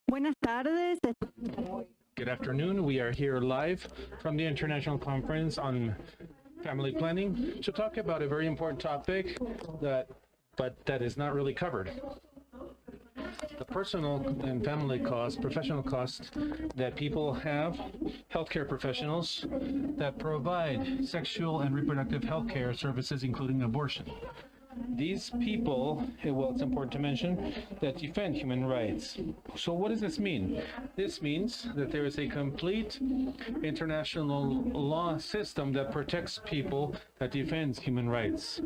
Buenas tardes. Good afternoon. We are here live from the International Conference on Family Planning to talk about a very important topic that is not really covered. The personal and family costs, professional costs that people have, healthcare professionals that provide sexual and reproductive healthcare services, including abortion. These people, well, it's important to mention, that defend human rights. So what does this mean? This means that there is a complete international law system that protects people that defends human rights.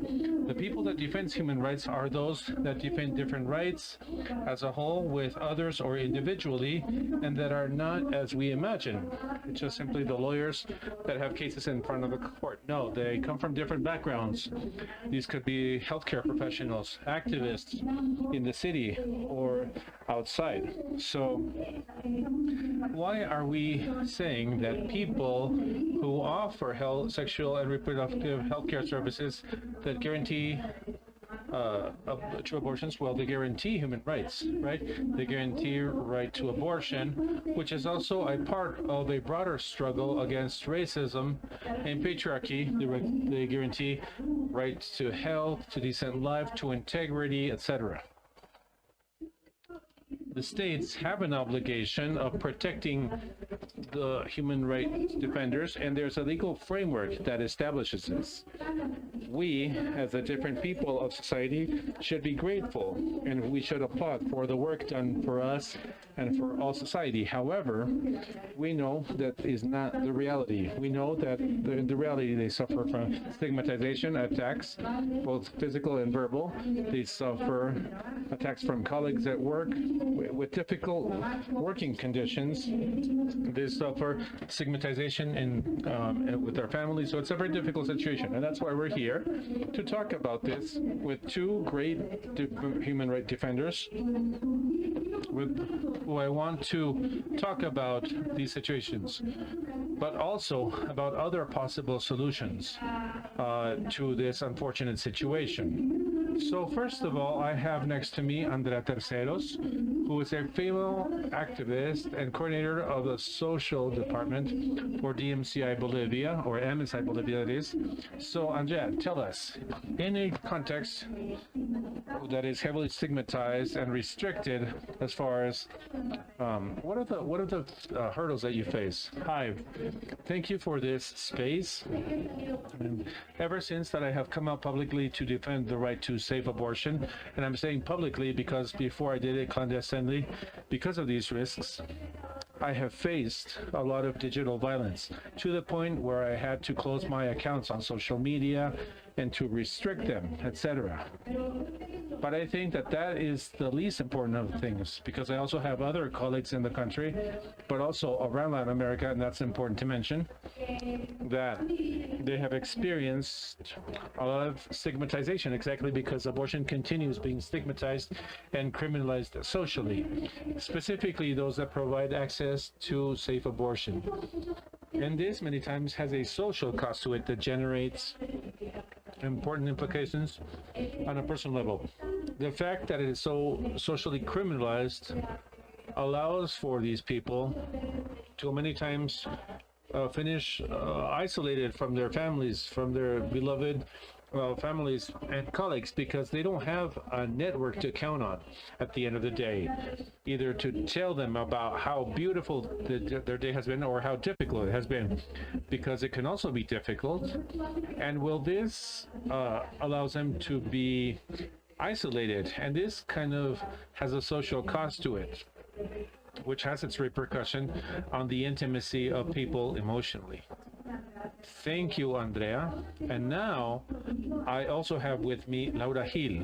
The people that defend human rights are those that defend different rights as a whole with others or individually, and that are not as we imagine. It's just simply the lawyers that have cases in front of the court. No, they come from different backgrounds. These could be healthcare professionals, activists in the city or outside. So why are we saying that people who offer sexual and reproductive healthcare services that guarantee true abortions, well, they guarantee human rights, right? They guarantee right to abortion, which is also a part of a broader struggle against racism and patriarchy. They guarantee rights to health, to decent life, to integrity, etc. The states have an obligation of protecting the human rights defenders, and there's a legal framework that establishes this. We, as the different people of society, should be grateful, and we should applaud for the work done for us and for all society. However, we know that is not the reality. We know that in the reality they suffer from stigmatization, attacks, both physical and verbal. They suffer attacks from colleagues at work with difficult working conditions. They suffer stigmatization with their families. So it's a very difficult situation, and that's why we're here to talk about this with two great human rights defenders who I want to talk about these situations, but also about other possible solutions to this unfortunate situation. So first of all, I have next to me Andrea Terceros, who is a female activist and coordinator of the social department for DMCI Bolivia, or MSI Bolivia it is. So Andrea, tell us, in a context that is heavily stigmatized and restricted as far as what are the hurdles that you face? Hi, thank you for this space. And ever since that I have come out publicly to defend the right to safe abortion, and I'm saying publicly because before I did it clandestinely, because of these risks, I have faced a lot of digital violence to the point where I had to close my accounts on social media and to restrict them, etc. But I think that that is the least important of things, because I also have other colleagues in the country, but also around Latin America, and that's important to mention, that they have experienced a lot of stigmatization, exactly because abortion continues being stigmatized and criminalized socially, specifically those that provide access to safe abortion. And this many times has a social cost to it that generates important implications on a personal level. The fact that it is so socially criminalized allows for these people to many times finish isolated from their families, from their beloved families and colleagues, because they don't have a network to count on at the end of the day, either to tell them about how beautiful their day has been or how difficult it has been, because it can also be difficult. And will this allows them to be isolated, and this kind of has a social cost to it, which has its repercussion on the intimacy of people emotionally. Thank you, Andrea. And now I also have with me Laura Gil,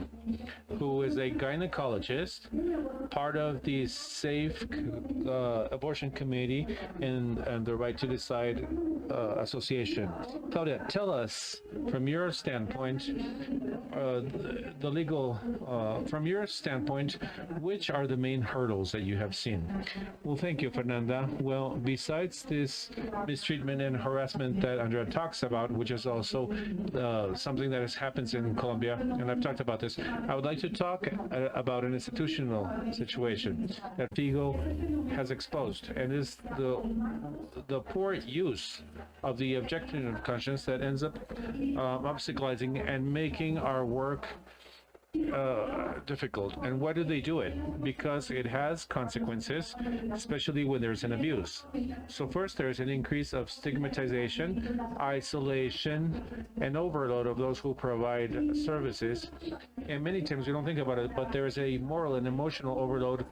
who is a gynecologist, part of the Safe Abortion Committee and the Right to Decide Association. Claudia, tell us from your standpoint, the legal, from your standpoint, which are the main hurdles that you have seen? Well, thank you, Fernanda. Well, besides this mistreatment and harassment that Andrea talks about, which is also something that happens in Colombia, and I've talked about this. I would like to talk about an institutional situation that FIGO has exposed, and is the poor use of the objection of conscience that ends up obstaculizing and making our work difficult. And why do they do it? Because it has consequences, especially when there's an abuse. So first, there's an increase of stigmatization, isolation, and overload of those who provide services. And many times we don't think about it, but there is a moral and emotional overload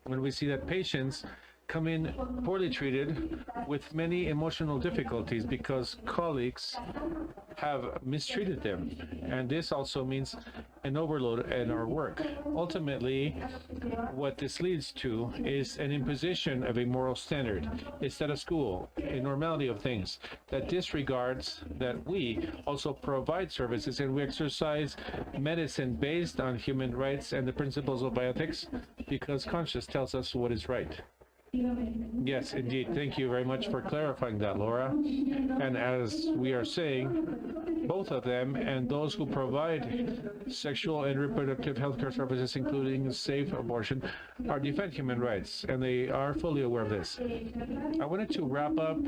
when we see that patients come in poorly treated with many emotional difficulties because colleagues have mistreated them. And this also means an overload in our work. Ultimately, what this leads to is an imposition of a moral standard, a status quo, a normality of things that disregards that we also provide services and we exercise medicine based on human rights and the principles of bioethics because conscience tells us what is right. Yes, indeed. Thank you very much for clarifying that, Laura. And as we are saying, both of them and those who provide sexual and reproductive healthcare services, including safe abortion, are defend human rights, and they are fully aware of this. I wanted to wrap up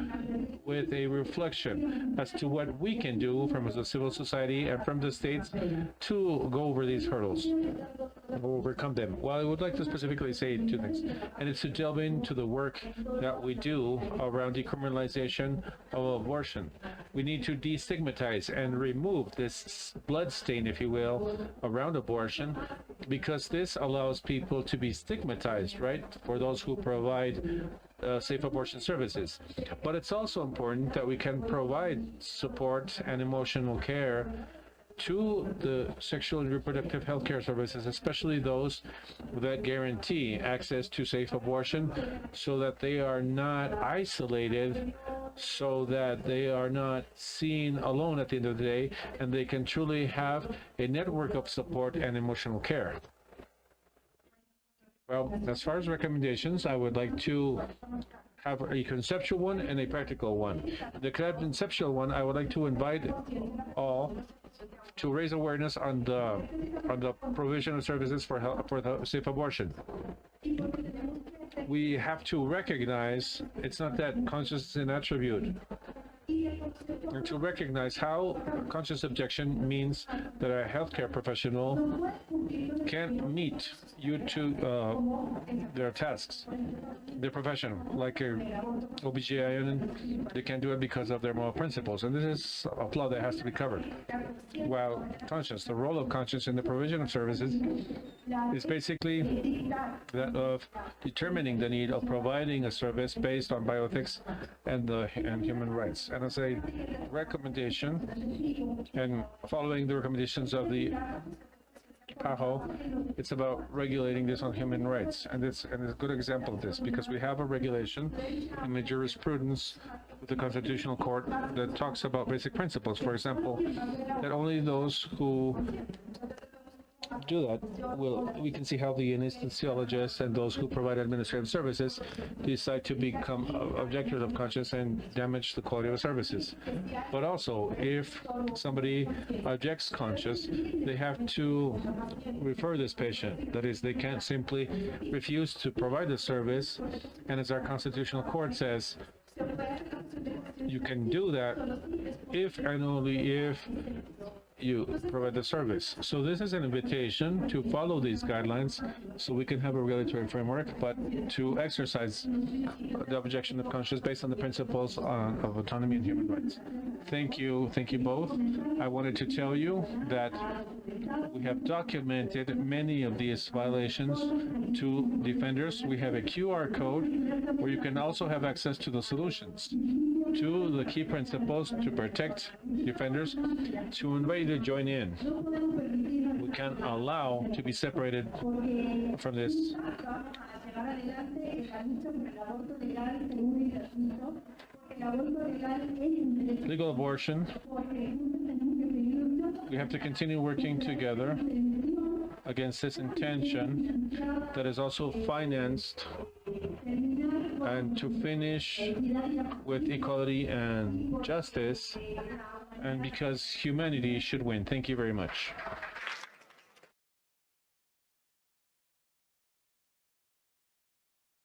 with a reflection as to what we can do from the civil society and from the states to go over these hurdles, overcome them. Well, I would like to specifically say two things, and it's to delve into the work that we do around decriminalization of abortion. We need to destigmatize and remove this blood stain, if you will, around abortion, because this allows people to be stigmatized, right, for those who provide safe abortion services. But it's also important that we can provide support and emotional care to the sexual and reproductive health care services, especially those that guarantee access to safe abortion, so that they are not isolated, so that they are not seen alone at the end of the day, and they can truly have a network of support and emotional care. Well, as far as recommendations, I would like to have a conceptual one and a practical one. The conceptual one, I would like to invite all to raise awareness on the provision of services for the safe abortion. We have to recognize it's not that conscious is an attribute, and to recognize how conscious objection means that a healthcare professional can't meet you to their tasks, their profession, like a OBGYN, they can't do it because of their moral principles, and this is a flaw that has to be covered. While conscience, the role of conscience in the provision of services is basically that of determining the need of providing a service based on bioethics and human rights. And as a recommendation, and following the recommendations of the PAHO, it's about regulating this on human rights, and it's a good example of this because we have a regulation in the jurisprudence with the Constitutional Court that talks about basic principles. For example, that only those who do that we can see how the anesthesiologists and those who provide administrative services decide to become objectors of conscience and damage the quality of the services. But also, if somebody objects conscience, they have to refer this patient. That is, they can't simply refuse to provide the service, and as our Constitutional Court says, you can do that if and only if you provide the service. So this is an invitation to follow these guidelines so we can have a regulatory framework, but to exercise the objection of conscience based on the principles of autonomy and human rights. Thank you both. I wanted to tell you that we have documented many of these violations to defenders. We have a QR code where you can also have access to the solutions, to the key principles to protect defenders, to invite you to join in. We can't allow to be separated from this. Legal abortion. We have to continue working together against this intention that is also financed and to finish with equality and justice, and because humanity should win. Thank you very much.